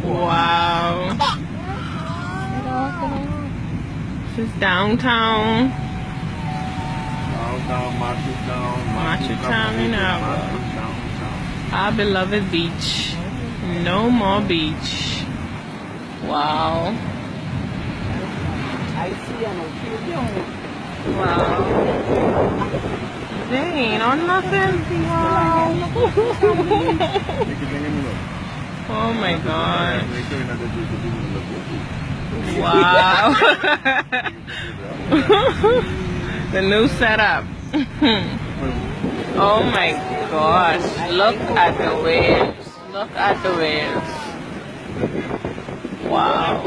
Wow. This is downtown. Matthew Town, you know. Our beloved beach. No more beach. Wow. Wow. They ain't on nothing. Wow. Oh my god. Wow. The new setup. Oh my gosh. Look at the waves. Look at the waves. Wow.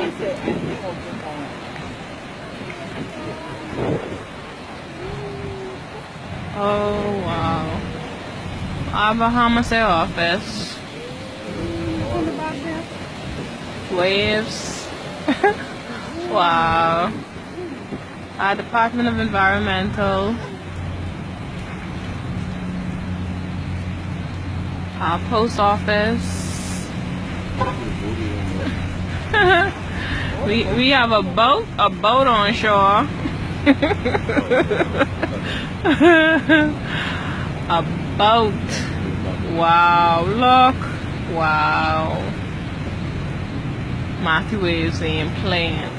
Oh wow. Our Bahamas office. Waves. Wow. Our Department of Environmental. Our post office. we have a boat on shore. A boat. Wow, look. Wow. Matthew waves ain't playing.